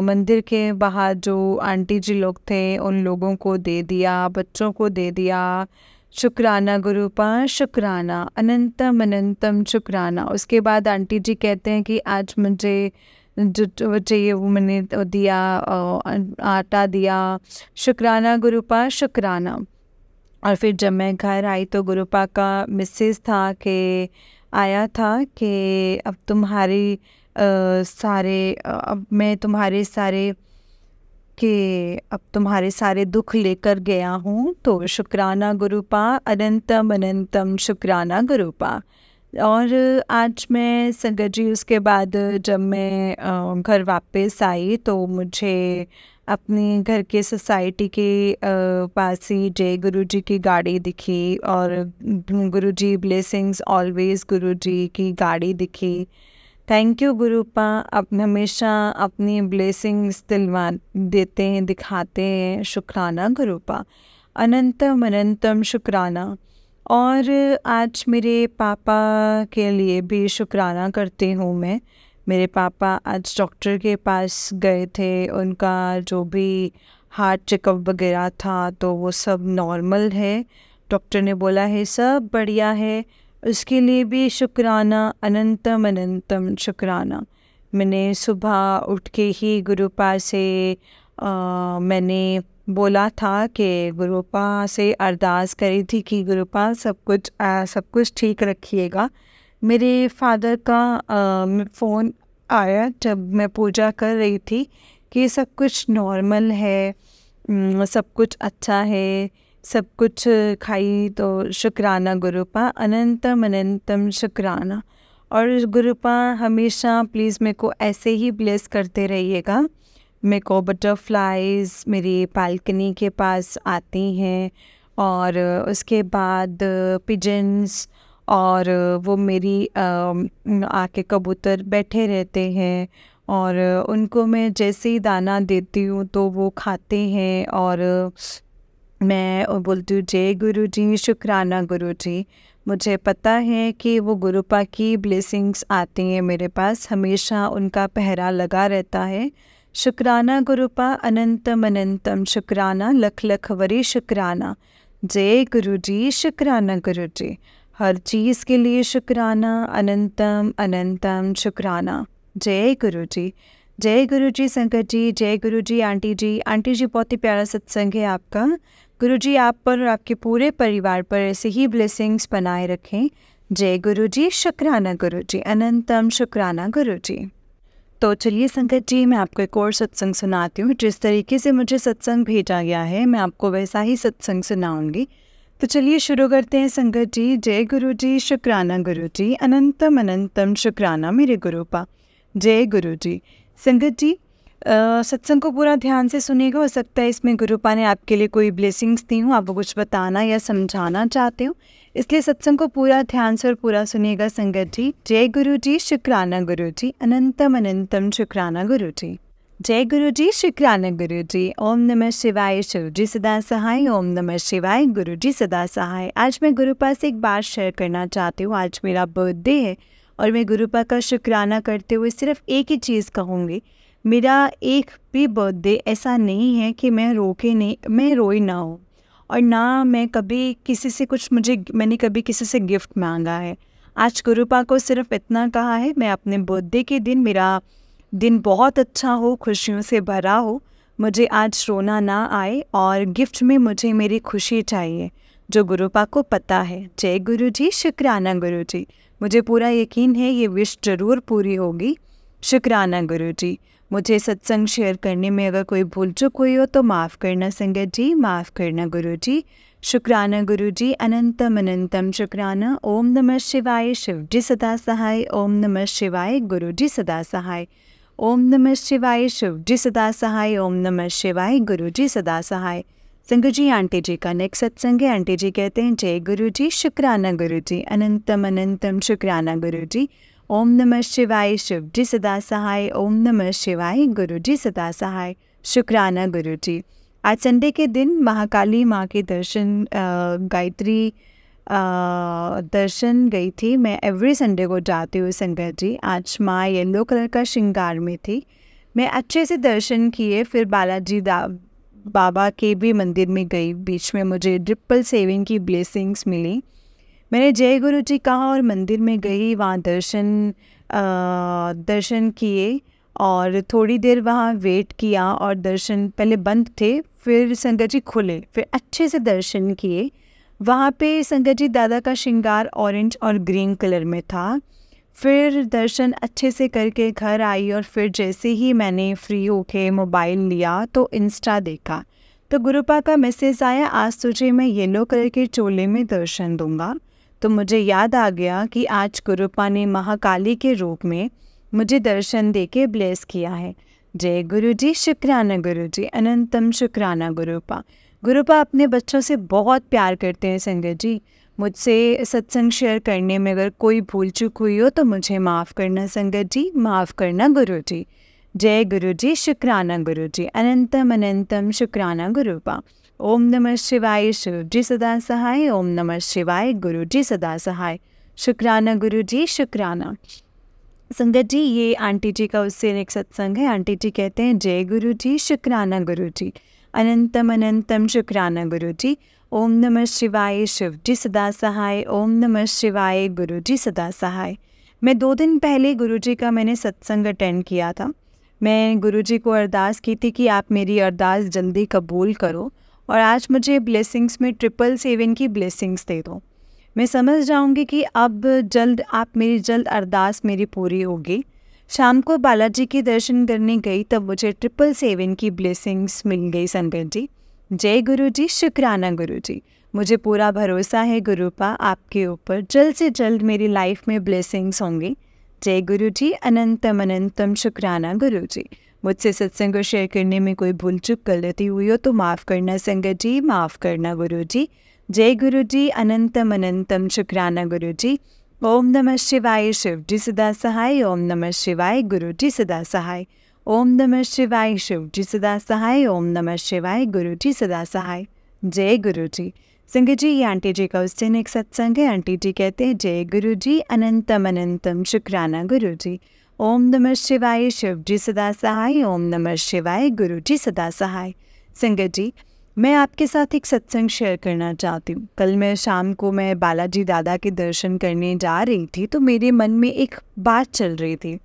मंदिर के बाहर जो आंटी जी लोग थे उन लोगों को दे दिया, बच्चों को दे दिया। शुक्राना गुरुपा, शुक्राना, अनंतम अनंतम शुक्राना। उसके बाद आंटी जी कहते हैं कि आज मुझे जो चाहिए वो मैंने दिया, आटा दिया। शुक्राना गुरुपा, शुक्राना। और फिर जब मैं घर आई तो गुरुपा का मैसेज था कि आया था कि अब तुम्हारी अब मैं तुम्हारे सारे अब तुम्हारे सारे दुख लेकर गया हूँ। तो शुक्राना गुरुपा, अनंतम अनंतम शुक्राना गुरुपा। और आज मैं संगत जी उसके बाद जब मैं घर वापस आई तो मुझे अपने घर के सोसाइटी के पास ही जय गुरु जी की गाड़ी दिखी, और गुरु जी ब्लेसिंग्स ऑलवेज गुरु जी की गाड़ी दिखी। थैंक यू गुरुपा, आप हमेशा अपनी ब्लेसिंग्स दिलवा देते हैं, दिखाते हैं। शुक्राना गुरुपा, अनंतम अनंतम शुक्राना। और आज मेरे पापा के लिए भी शुक्राना करती हूँ मैं। मेरे पापा आज डॉक्टर के पास गए थे, उनका जो भी हार्ट चेकअप वगैरह था तो वो सब नॉर्मल है। डॉक्टर ने बोला है सब बढ़िया है, उसके लिए भी शुक्राना, अनंतम अनंतम शुक्राना। मैंने सुबह उठ के ही गुरुपा से मैंने बोला था कि गुरुपा से अरदास करी थी कि गुरुपा सब कुछ ठीक रखिएगा। मेरे फादर का फ़ोन आया जब मैं पूजा कर रही थी कि सब कुछ नॉर्मल है, सब कुछ अच्छा है, सब कुछ खाई तो शुक्राना गुरुपा, अनंतम अनंतम शुक्राना। और गुरुपा हमेशा प्लीज़ मेरे को ऐसे ही ब्लेस करते रहिएगा। मेरे को बटरफ्लाइज़ मेरी बालकनी के पास आती हैं और उसके बाद पिजन्स, और वो मेरी आके कबूतर बैठे रहते हैं और उनको मैं जैसे ही दाना देती हूँ तो वो खाते हैं और मैं बोलती हूँ जय गुरु जी, शुक्राना गुरु जी। मुझे पता है कि वो गुरुपा की ब्लेसिंग्स आती हैं मेरे पास, हमेशा उनका पहरा लगा रहता है। शुक्राना गुरुपा, अनंतम अनंतम शुक्राना, लख लख वरी शुक्राना। जय गुरु जी, शुक्राना गुरु जी। हर चीज़ के लिए शुक्राना, अनंतम अनंतम शुक्राना। जय गुरु जी, जय गुरु जी संकट जी, जय गुरु जी आंटी जी। आंटी जी बहुत ही प्यारा सत्संग है आपका। गुरु जी आप पर और आपके पूरे परिवार पर ऐसे ही ब्लेसिंग्स बनाए रखें। जय गुरु जी, शुक्राना गुरु जी, अनंतम शुक्राना गुरु जी। तो चलिए संकट जी, मैं आपको एक और सत्संग सुनाती हूँ। जिस तरीके से मुझे सत्संग भेजा गया है मैं आपको वैसा ही सत्संग सुनाऊंगी। तो चलिए शुरू करते हैं संकट जी। जय गुरु जी, शुक्राना गुरु जी, अनंतम अनंतम शुक्राना मेरे गुरुपा। जय गुरु जी। संगत जी सत्संग को पूरा ध्यान से सुनिएगा। हो सकता है इसमें गुरुपा ने आपके लिए कोई ब्लेसिंग्स दी हूँ, आपको कुछ बताना या समझाना चाहते हो, इसलिए सत्संग को पूरा ध्यान से और पूरा सुनिएगा संगत जी। जय गुरु जी, शुक्राना गुरु जी, अनंतम अनंतम शुक्राना गुरु जी। जय गुरु जी, शुक्राना गुरु जी। ओम नमः शिवाय, शिव जी सदा सहाय। ओम नमः शिवाय, गुरु जी सदा सहाय। आज मैं गुरुपा से एक बात शेयर करना चाहती हूँ। आज मेरा बर्थडे है और मैं गुरुपा का शुक्राना करते हुए सिर्फ एक ही चीज़ कहूँगी, मेरा एक भी बर्थडे ऐसा नहीं है कि मैं रोई ना हो, और ना मैं कभी किसी से मैंने कभी किसी से गिफ्ट मांगा है। आज गुरुपा को सिर्फ इतना कहा है, मैं अपने बर्थडे के दिन मेरा दिन बहुत अच्छा हो, खुशियों से भरा हो, मुझे आज रोना ना आए और गिफ्ट में मुझे मेरी खुशी चाहिए, जो गुरुपा को पता है। जय गुरु जी, शुक्राना गुरु जी। मुझे पूरा यकीन है ये विश ज़रूर पूरी होगी। शुक्राना गुरु जी। मुझे सत्संग शेयर करने में अगर कोई भूल चूक हुई हो तो माफ़ करना संगत जी, माफ़ करना गुरु जी। शुक्राना गुरु जी, अनंतम अनंतम शुक्राना। ओम नमः शिवाय, शिव जी सदा सहाय। ओम नमः शिवाय, गुरु जी सदा सहाय। ओम नमः शिवाय, शिव जी सदा सहाय। ओम नमः शिवाय, गुरु जी सदा सहाय। संगत जी आंटी जी का नेक्स्ट सत्संग है। आंटी जी कहते हैं जय गुरु जी, शुक्राना गुरु जी, अनंतम अनंतम शुक्राना गुरु जी। ओम नमः शिवाय, शिव जी सदा सहाय। ओम नमः शिवाय, गुरु जी सदा सहाय। शुक्राना गुरु जी। आज संडे के दिन महाकाली माँ के दर्शन गायत्री दर्शन गई थी। मैं एवरी संडे को जाती हूँ संगत जी। आज माँ येलो कलर का श्रृंगार में थी। मैं अच्छे से दर्शन किए, फिर बालाजी बाबा के भी मंदिर में गई। बीच में मुझे ट्रिपल सेविंग की ब्लेसिंग्स मिली। मैंने जय गुरु जी कहा और मंदिर में गई, वहाँ दर्शन किए और थोड़ी देर वहाँ वेट किया और दर्शन पहले बंद थे, फिर संगत जी खुले, फिर अच्छे से दर्शन किए। वहाँ पे संगत जी दादा का श्रृंगार ऑरेंज और ग्रीन कलर में था। फिर दर्शन अच्छे से करके घर आई और फिर जैसे ही मैंने फ्री होके मोबाइल लिया तो इंस्टा देखा, तो गुरुपा का मैसेज आया, आज तुझे मैं येलो कलर के चोले में दर्शन दूंगा। तो मुझे याद आ गया कि आज गुरुपा ने महाकाली के रूप में मुझे दर्शन देके ब्लेस किया है। जय गुरु जी, शुक्राना गुरु जी, अनंतम शुक्राना गुरुपा। गुरुपा अपने बच्चों से बहुत प्यार करते हैं संगत जी। मुझसे सत्संग शेयर करने में अगर कोई भूल चूक हुई हो तो मुझे माफ़ करना संगत जी, माफ़ करना गुरु जी। जय गुरु जी, शुक्राना गुरु जी, अनंतम अनंतम शुक्राना गुरुपा। ओम नमः शिवाय, शिव जी सदा सहाय। ओम नमः शिवाय, गुरु जी सदा सहाय। शुक्राना गुरु जी, शुक्राना। संगत जी ये आंटी जी का उससे एक सत्संग है। आंटी जी कहते हैं जय गुरु जी, शुक्राना गुरु जी, अनंतम अनंतम शुक्राना गुरु जी। ओम नमः शिवाय शिव जी सदा सहाय। ओम नमः शिवाय गुरु जी सदा सहाय। मैं 2 दिन पहले गुरु जी का मैंने सत्संग अटेंड किया था। मैं गुरु जी को अरदास की थी कि आप मेरी अरदास जल्दी कबूल करो और आज मुझे ब्लेसिंग्स में 777 की ब्लेसिंग्स दे दो। मैं समझ जाऊंगी कि अब जल्द आप मेरी जल्द अरदास मेरी पूरी होगी। शाम को बालाजी के दर्शन करने गई तब मुझे 777 की ब्लेसिंग्स मिल गई संगत जी। जय गुरु जी, शुक्राना गुरु जी। मुझे पूरा भरोसा है गुरुपा आपके ऊपर, जल्द से जल्द मेरी लाइफ में ब्लेसिंग्स होंगी। जय गुरु जी, अनंतम अनंतम शुक्राना गुरु जी। मुझसे सत्संग को शेयर करने में कोई भूल चूक गलती हुई हो तो माफ़ करना संगत जी, माफ़ करना गुरु जी। जय गुरु जी, अनंतम अनंतम शुक्राना गुरु जी। ओम नमः शिवाय शिव जी सदा सहाय। ओम नमः शिवाय गुरु जी सदा सहाय। ओम नमः शिवाय शिव जी सदा सहाय। ओम नमः शिवाय गुरु जी सदा सहाय। जय गुरु जी। संगत जी, ये आंटी जी का उस दिन एक सत्संग है। आंटी जी कहते हैं, जय गुरु जी, अनंतम अनंतम शुक्राना गुरु जी। ओम नमः शिवाय शिव जी सदा सहाय। ओम नमः शिवाय गुरु जी सदा सहाय। संगत जी, मैं आपके साथ एक सत्संग शेयर करना चाहती हूँ। कल मैं शाम को मैं बालाजी दादा के दर्शन करने जा रही थी तो मेरे मन में एक बात चल रही थी।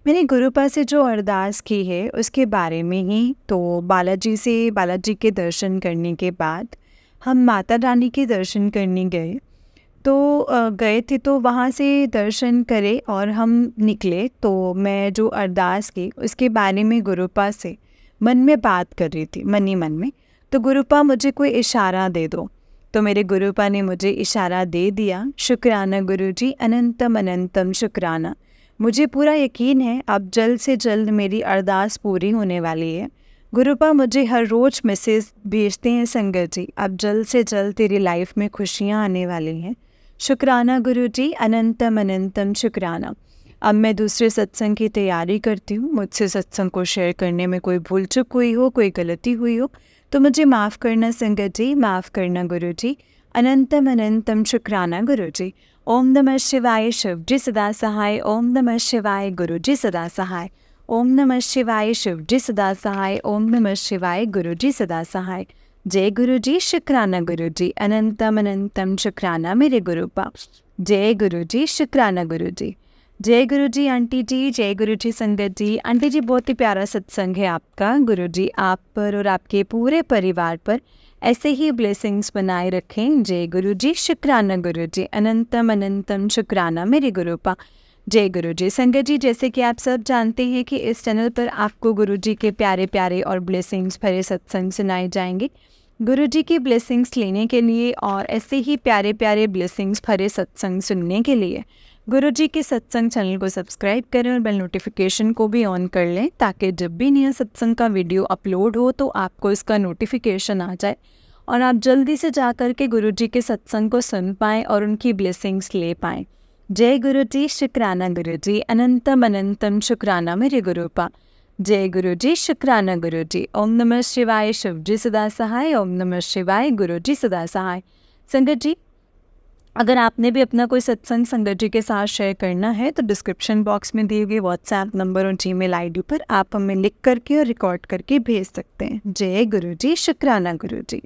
मैंने गुरुपा से जो अरदास की है उसके बारे में ही। तो बालाजी के दर्शन करने के बाद हम माता रानी के दर्शन करने गए। गए थे तो वहाँ से दर्शन करे और हम निकले तो मैं जो अरदास की उसके बारे में गुरुपा से मन में बात कर रही थी, मन ही मन में। तो गुरुपा मुझे कोई इशारा दे दो। तो मेरे गुरुपा ने मुझे इशारा दे दिया। शुक्राना गुरु जी, अनंतम अनंतम शुक्राना। मुझे पूरा यकीन है अब जल्द से जल्द मेरी अरदास पूरी होने वाली है। गुरुपा मुझे हर रोज़ मैसेज भेजते हैं, संगत जी अब जल्द से जल्द तेरी लाइफ में खुशियाँ आने वाली हैं। शुक्राना गुरु जी, अनंतम अनंतम शुक्राना। अब मैं दूसरे सत्संग की तैयारी करती हूँ। मुझसे सत्संग को शेयर करने में कोई भूल चूक हुई हो, कोई गलती हुई हो तो मुझे माफ़ करना संगत जी, माफ़ करना गुरु जी। अनंतम अनंतम शुक्राना गुरु जी। ओम नमः शिवाय शिव जी सदा सहाय। ओम नमः शिवाय गुरु जी सदा सहाय। ओम नमः शिवाय शिव जी सदा सहाय। ओम नमः शिवाय गुरु जी सदा सहाय। जय गुरु जी, शुक्राना गुरु जी, अनंतम अनंतम शुक्राना मेरे गुरुपा। जय गुरु जी, शुक्राना गुरु जी। जय गुरु जी आंटी जी, जय गुरु जी संगत जी। आंटी जी, बहुत ही प्यारा सत्संग है आपका। गुरु जी आप पर और आपके पूरे परिवार पर ऐसे ही ब्लेसिंग्स बनाए रखें। जय गुरु जी, शुक्राना गुरु जी, अनंतम अनंतम शुक्राना मेरे गुरुपा। जय गुरु जी। संगत जी, जैसे कि आप सब जानते हैं कि इस चैनल पर आपको गुरु जी के प्यारे प्यारे और ब्लेसिंग्स भरे सत्संग सुनाए जाएंगे। गुरु जी की ब्लेसिंग्स लेने के लिए और ऐसे ही प्यारे प्यारे ब्लेसिंग्स भरे सत्संग सुनने के लिए गुरु जी के सत्संग चैनल को सब्सक्राइब करें और बेल नोटिफिकेशन को भी ऑन कर लें ताकि जब भी नया सत्संग का वीडियो अपलोड हो तो आपको इसका नोटिफिकेशन आ जाए और आप जल्दी से जा कर के गुरु जी के सत्संग को सुन पाएँ और उनकी ब्लेसिंग्स ले पाएँ। जय गुरु जी, शुक्राना गुरु जी, अनंतम अनंतम शुक्राना मेरे गुरुपा। जय गुरु जी, शुक्राना गुरु जी। ओम नमः शिवाय शिव जी सदा सहाय। ओम नमः शिवाय गुरु जी सदा सहाय। संगत जी, अगर आपने भी अपना कोई सत्संग संगत जी के साथ शेयर करना है तो डिस्क्रिप्शन बॉक्स में दिए गए व्हाट्सएप नंबर और जीमेल आईडी पर आप हमें लिख करके और रिकॉर्ड करके भेज सकते हैं। जय गुरु जी, शुक्राना गुरु जी।